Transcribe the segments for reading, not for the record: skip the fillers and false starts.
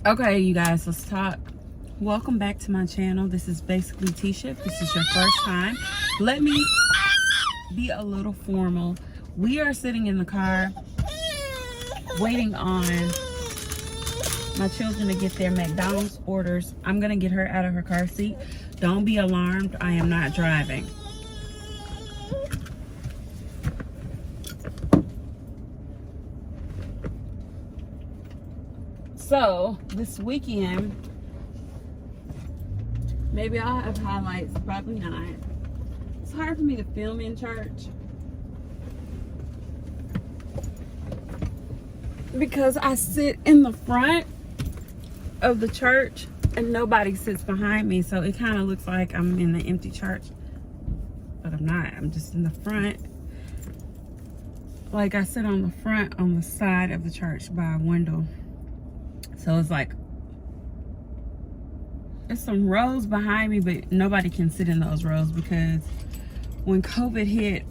Okay, you guys, let's talk. Welcome back to my channel. This is basically Tisha. If this is your first time, let me be a little formal. We are sitting in the car waiting on my children to get their McDonald's orders. I'm gonna get her out of her car seat. Don't be alarmed, I am not driving. So this weekend, maybe I'll have highlights, probably not. It's hard for me to film in church because I sit in the front of the church and nobody sits behind me, so it kind of looks like I'm in an empty church, but I'm not. I'm just in the front. Like I sit on the front, on the side of the church by a window. So it's like, there's some rows behind me, but nobody can sit in those rows because when COVID hit,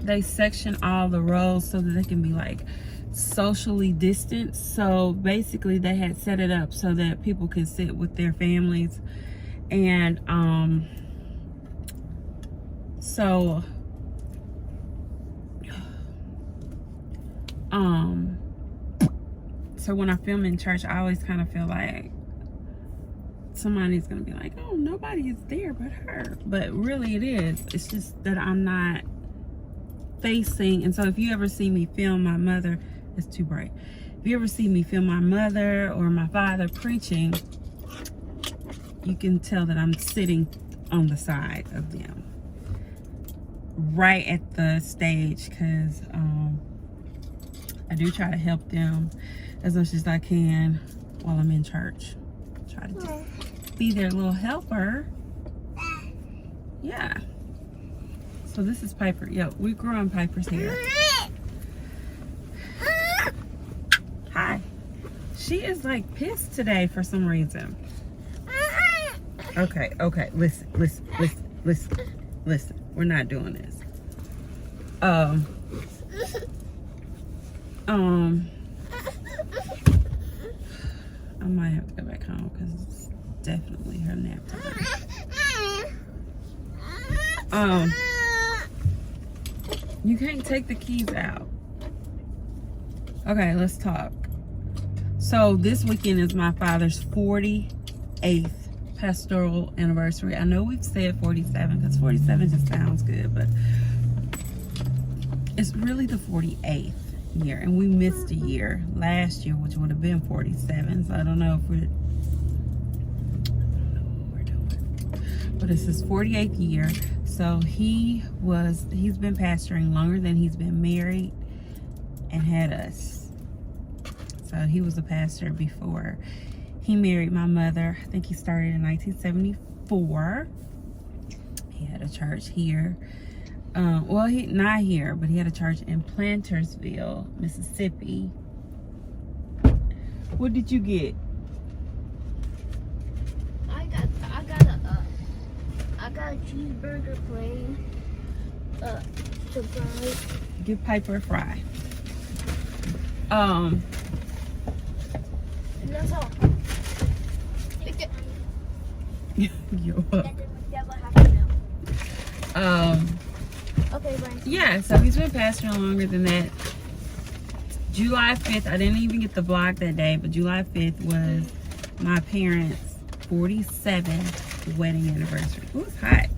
they section all the rows so that they can be like socially distanced. So basically they had set it up so that people could sit with their families. And so when I film in church, I always kind of feel like somebody's gonna be like, oh, nobody is there but her. But really it is. It's just that I'm not facing. And so if you ever see me film my mother, it's too bright. If you ever see me film my mother or my father preaching, you can tell that I'm sitting on the side of them, right at the stage, because I do try to help them as much as I can while I'm in church. Try to just be their little helper. Yeah. So this is Piper. Yo, we grew on Piper's hair. Hi. She is like pissed today for some reason. Okay, listen. We're not doing this. I might have to go back home because it's definitely her nap time. You can't take the keys out. Okay, let's talk. So this weekend is my father's 48th pastoral anniversary. I know we've said 47 because 47 just sounds good, but it's really the 48th year, and we missed a year last year, which would have been 47. So I don't know what we're doing, but it's his 48th year. So he's been pastoring longer than he's been married and had us. So he was a pastor before he married my mother. I think he started in 1974. He had a church here. Well, he not here, but he had a church in Plantersville, Mississippi. What did you get? I got a cheeseburger plain. Surprise. Give Piper a fry. And that's all. Yo. Okay, bye. Yeah, so he's been pastoring longer than that. July 5th, I didn't even get the vlog that day, but July 5th was my parents' 47th wedding anniversary. Ooh, it's hot.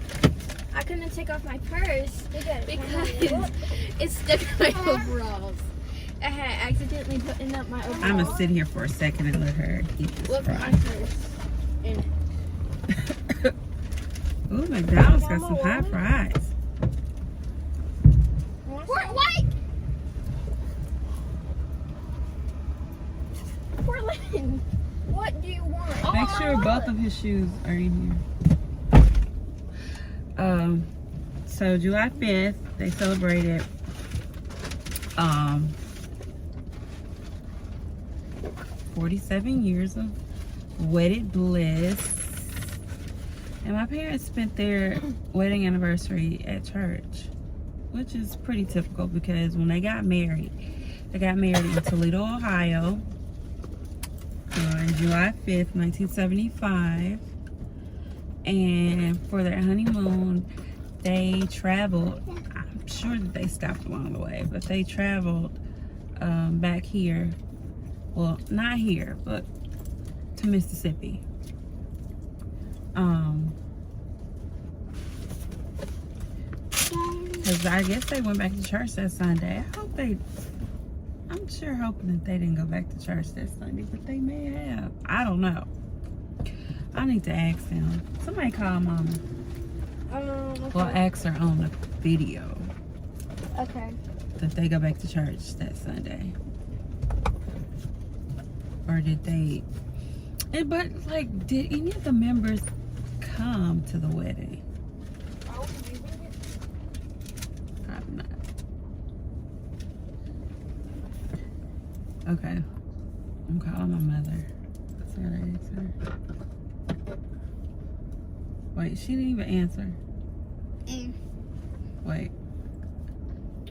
I couldn't take off my purse because it's stuck in my overalls. I had accidentally put up my overalls. I'm gonna sit here for a second and let her eat this Look fry. my purse in it. Ooh, McDonald's got some hot fries. What? Portland, what do you want? Make sure both of his shoes are in here. So July 5th, they celebrated 47 years of wedded bliss. And my parents spent their wedding anniversary at church, which is pretty typical because when they got married in Toledo, Ohio. on July 5th, 1975. And for their honeymoon, they traveled. I'm sure that they stopped along the way, but they traveled back here. Well, not here, but to Mississippi. Because I guess they went back to church that Sunday. I'm sure hoping that they didn't go back to church that Sunday, but they may have. I don't know. I need to ask them. Somebody call Mama. Okay. Well, ask her on the video Okay. that they go back to church that Sunday. Or did they... But, like, did any of the members come to the wedding? Probably not. Okay. I'm calling my mother. So I gotta ask her. Wait, she didn't even answer. Wait.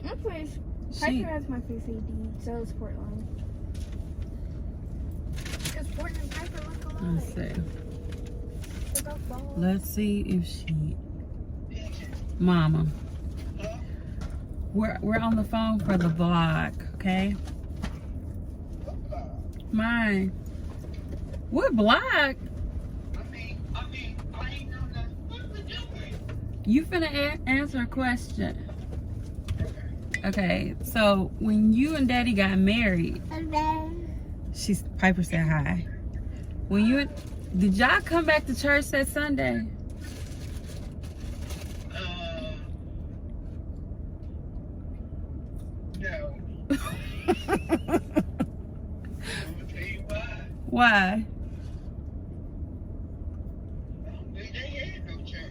My place. She... Piper has my face ID, so is Portland. Because Portland and Piper look alike. Let's see. They're both bald. Let's see if she... Mama. We're on the phone for the vlog, okay? Mine. What vlog? I ain't know that. What we doing? You finna answer a question. Okay, so when you and Daddy got married, Piper said hi. Did y'all come back to church that Sunday? No. I'm gonna tell you why. Why? They ain't no church.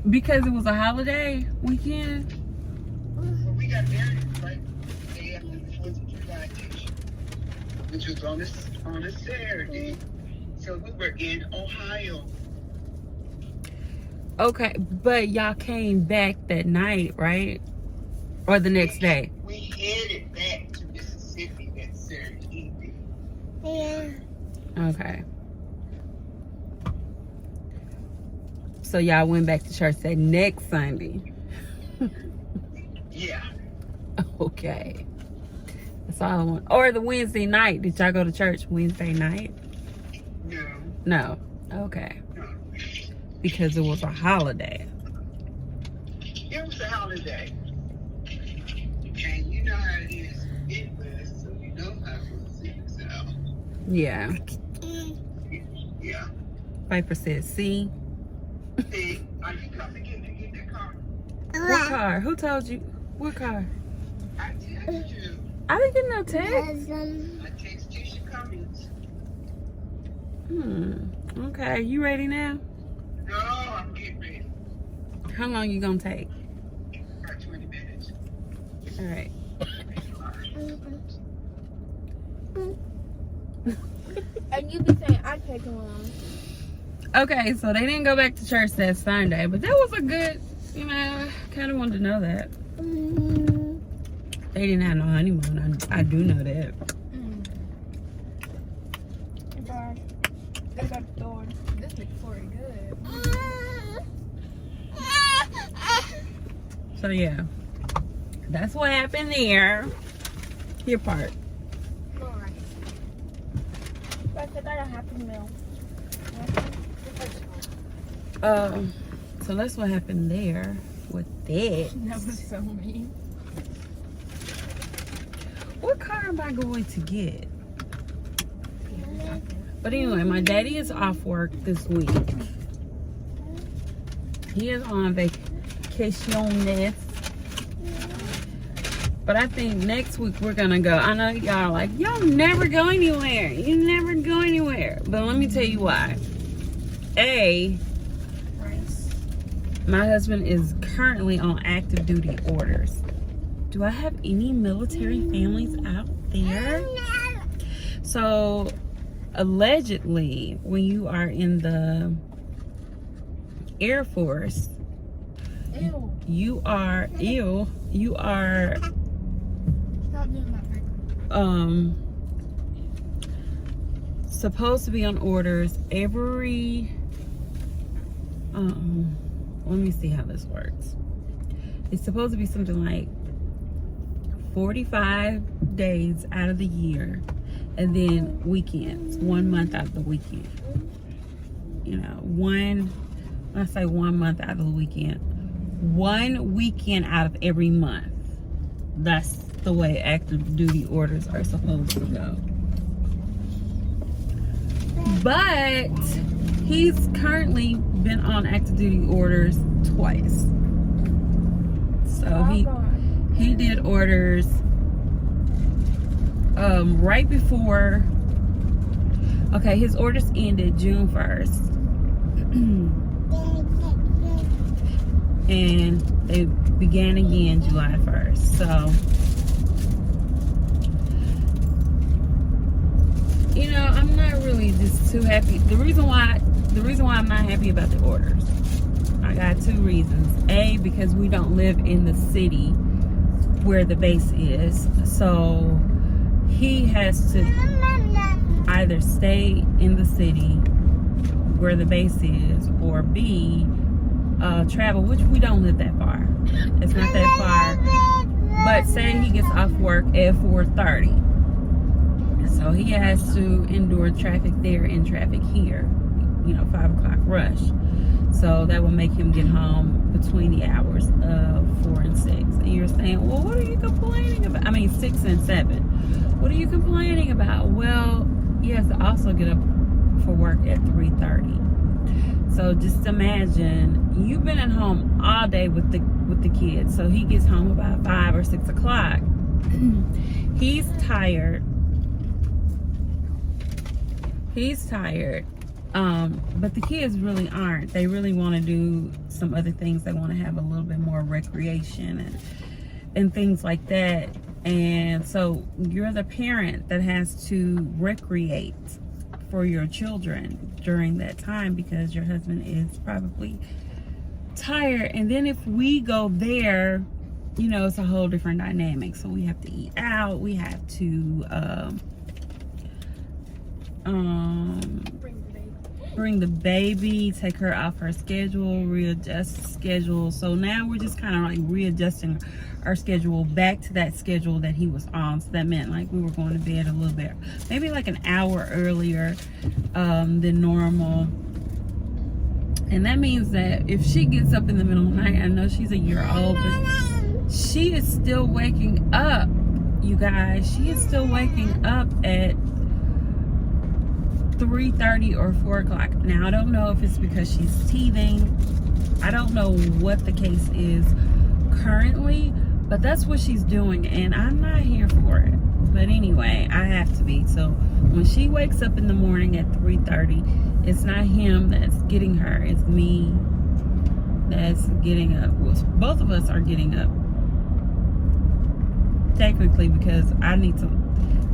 Because it was a holiday weekend? Well, we got married right the day after the 4th of July, which was on a Saturday. So we were in Ohio. Okay, but y'all came back that night, right? Or the next day? We headed back to Mississippi that Saturday evening. Okay. So y'all went back to church that next Sunday? Yeah. Okay. That's all I want. Or the Wednesday night. Did y'all go to church Wednesday night? No. No. Okay. No. Because it was a holiday. It was a holiday. And you know how it is in Midwest, so you know how it was in the South. Yeah. Yeah. Piper said, see? Hey, are you coming in to get that car? What car? Who told you? What car? I texted you. I didn't get no text. I texted Tisha Cummings. Okay, you ready now? No, I'm getting ready. How long you gonna take? About 20 minutes. All right. And you be saying I'd take them along. Okay, so they didn't go back to church that Sunday, but that was a good, kind of wanted to know that. They didn't have no honeymoon. I do know that. Bye. They got the door. This Victoria good. So yeah, that's what happened there. Your part. Alright. I got a Happy Meal. So that's what happened there with that. That was so mean. What car am I going to get? But anyway, my daddy is off work this week. He is on vacation. But I think next week we're gonna go. I know y'all are like, y'all never go anywhere. You never go anywhere. But let me tell you why. My husband is currently on active duty orders. Do I have any military families out there? So allegedly, when you are in the Air Force, you are Stop doing that, Michael. supposed to be on orders every let me see how this works. It's supposed to be something like 45 days out of the year, and then weekends, 1 month out of the weekend. You know, when I say 1 month out of the weekend, 1 weekend out of every month. That's the way active duty orders are supposed to go. But he's currently been on active duty orders twice. So he did orders right before. Okay, his orders ended June 1st. And they began again July 1st. So, you know, I'm not really just too happy. The reason why I'm not happy about the orders, I got two reasons. A, because we don't live in the city where the base is. So he has to either stay in the city where the base is, or B, travel, which we don't live that far. It's not that far. But say he gets off work at 4:30. So he has to endure traffic there and traffic here. You know, 5 o'clock rush. So that will make him get home between the hours of 4 and 6. And you're saying, well, what are you complaining about? I mean, 6 and 7. What are you complaining about? Well, he has to also get up for work at 3:30. So just imagine, you've been at home all day with the kids. So he gets home about 5 or 6 o'clock. He's tired. But the kids really aren't. They really want to do some other things. They want to have a little bit more recreation and things like that. And so you're the parent that has to recreate for your children during that time, because your husband is probably tired. And then if we go there, you know, it's a whole different dynamic. So we have to eat out. We have to bring the baby, take her off her schedule, readjust the schedule. So now we're just kind of like readjusting our schedule back to that schedule that he was on. So that meant like we were going to bed a little bit, maybe like an hour earlier than normal. And that means that if she gets up in the middle of the night, I know she's a year old, but she is still waking up, you guys. She is still waking up at 3:30 or 4 o'clock. Now, I don't know if it's because she's teething. I don't know what the case is currently, but that's what she's doing, and I'm not here for it. But anyway, I have to be. So when she wakes up in the morning at 3:30, it's not him that's getting her, it's me that's getting up. Well, both of us are getting up, technically, because I need to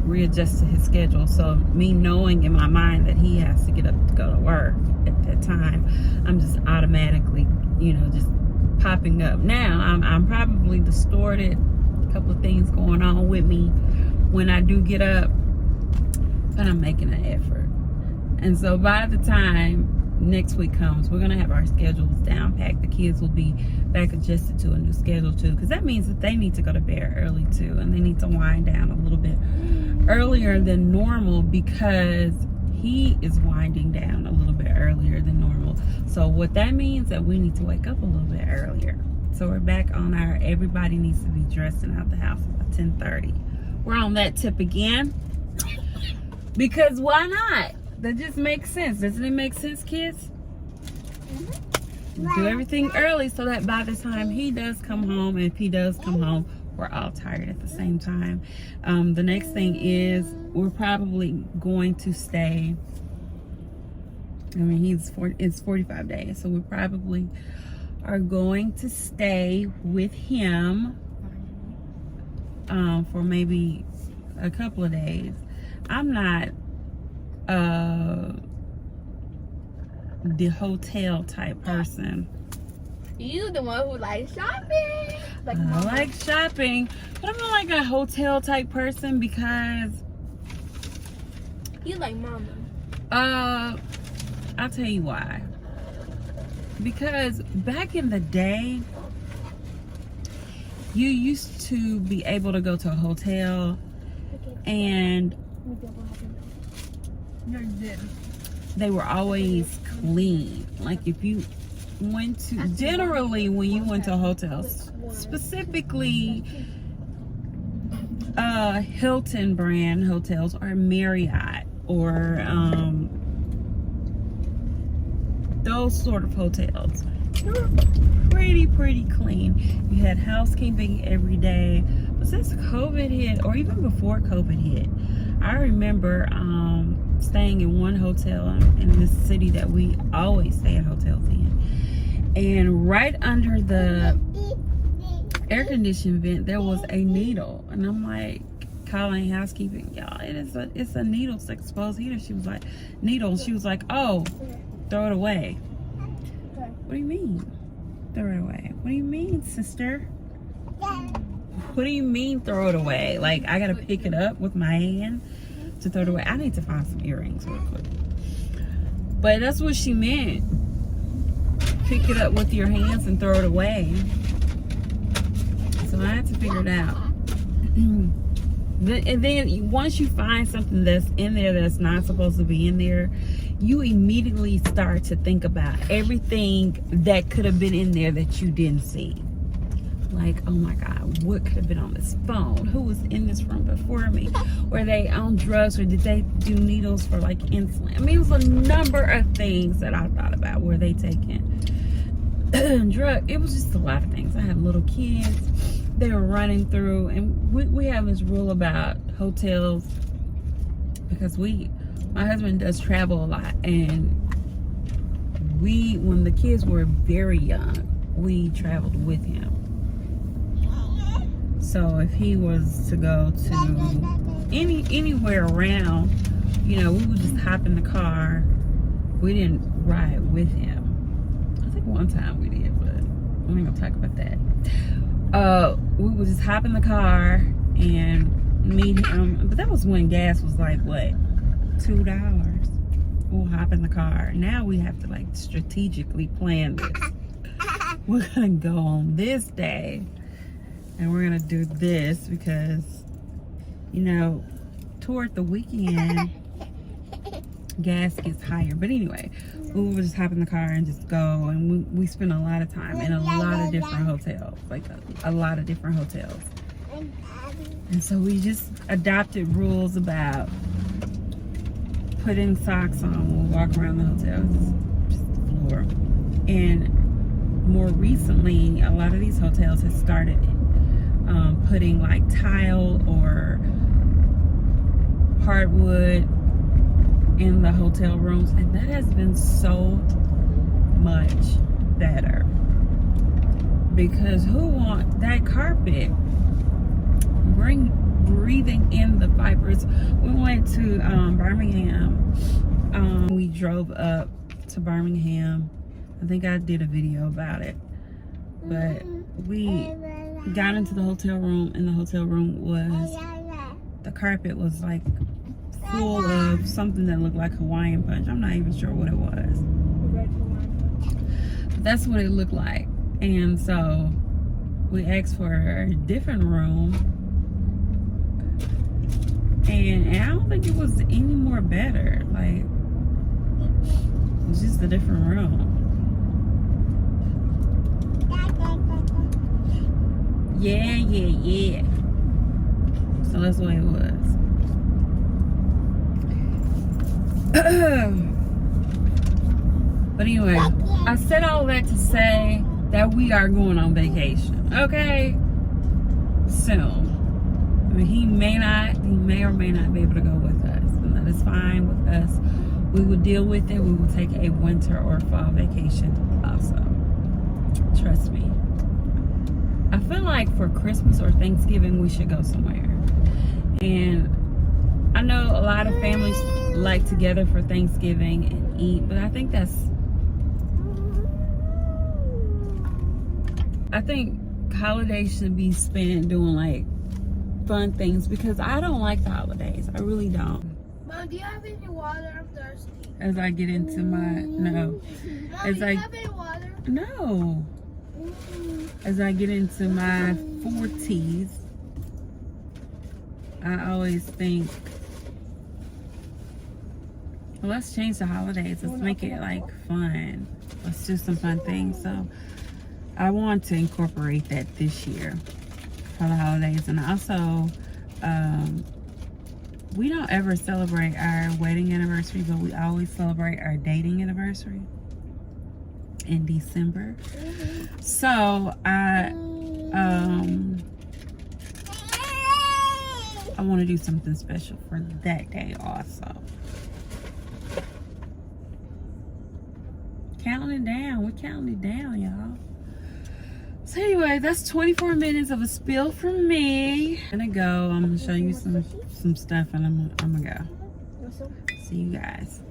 readjust to his schedule. So me knowing in my mind that he has to get up to go to work at that time, I'm just automatically, you know, just popping up. Now I'm probably distorted, a couple of things going on with me when I do get up, but I'm making an effort. And so by the time next week comes, we're gonna have our schedules down packed. The kids will be back adjusted to a new schedule too, because that means that they need to go to bed early too, and they need to wind down a little bit earlier than normal, because he is winding down a little bit earlier than normal. So what that means that we need to wake up a little bit earlier. So we're back on our everybody needs to be dressed and out the house about 10:30. We're on that tip again, because why not? That just makes sense. Doesn't it make sense, kids? Do everything early so that by the time he does come home, and if he does come home, we're all tired at the same time. The next thing is we're probably going to stay. I mean, it's 45 days, so we probably are going to stay with him for maybe a couple of days. I'm not the hotel type person. You the one who likes shopping. Like I like shopping, but I'm not like a hotel type person, because you like mama. I'll tell you why. Because back in the day, you used to be able to go to a hotel and they were always clean. Like if you went to, generally when you went to hotels, specifically Hilton brand hotels or Marriott or those sort of hotels, they were pretty clean. You had housekeeping every day. But since COVID hit, or even before COVID hit, I remember staying in one hotel in this city that we always stay at hotels in, and right under the air conditioning vent there was a needle, and I'm like calling housekeeping, y'all, it's a needle, it's like exposed heater. She was like, needle. She was like, oh, throw it away. What do you mean throw it away? What do you mean, sister? What do you mean throw it away? Like I gotta pick it up with my hand to throw it away? I need to find some earrings real quick. But that's what she meant. Pick it up with your hands and throw it away. So I had to figure it out. And then once you find something that's in there that's not supposed to be in there, you immediately start to think about everything that could have been in there that you didn't see. Like, oh my God, what could have been on this phone? Who was in this room before me? Were they on drugs, or did they do needles for like insulin? I mean, it was a number of things that I thought about. Were they taking drug? It was just a lot of things. I had little kids. They were running through, and we have this rule about hotels because my husband does travel a lot, and when the kids were very young, we traveled with him. So if he was to go to anywhere around, you know, we would just hop in the car. We didn't ride with him. I think one time we did, but we ain't gonna talk about that. We would just hop in the car and meet him. But that was when gas was like, what, $2? We'll hop in the car. Now we have to like strategically plan this. We're gonna go on this day and we're gonna do this because, you know, toward the weekend gas gets higher. But anyway, we would just hop in the car and just go, and we spent a lot of time in a lot of different hotels, like a lot of different hotels. And so we just adopted rules about putting socks on when we walk around the hotel, just the floor. And more recently, a lot of these hotels have started putting like tile or hardwood in the hotel rooms, and that has been so much better, because who wants that carpet breathing in the fibers? We went to Birmingham. We drove up to Birmingham. I think I did a video about it, but we got into the hotel room, and the hotel room the carpet was like full of something that looked like Hawaiian punch. I'm not even sure what it was. But that's what it looked like. And so we asked for a different room. And I don't think it was any more better. Like, it was just a different room. Yeah. So that's what it was. But anyway, I said all that to say that we are going on vacation, okay? Soon. I mean, he may or may not be able to go with us, and that is fine with us. We will deal with it. We will take a winter or fall vacation also. Trust me. I feel like for Christmas or Thanksgiving, we should go somewhere. And I know a lot of families like to gather for Thanksgiving and eat, but I think holidays should be spent doing like fun things, because I don't like the holidays. I really don't. Mom, do you have any water? I'm thirsty. As I get into my Mom, As do I- you have any water? no. As I get into my 40s, I always think, well, let's change the holidays. Let's make it like fun. Let's do some fun things. So I want to incorporate that this year for the holidays. And also, we don't ever celebrate our wedding anniversary, but we always celebrate our dating anniversary in December. So I want to do something special for that day also. Counting it down. We're counting it down, y'all. So anyway, that's 24 minutes of a spill from me. I'm gonna go. I'm gonna show you some stuff, and I'm gonna go. See you guys.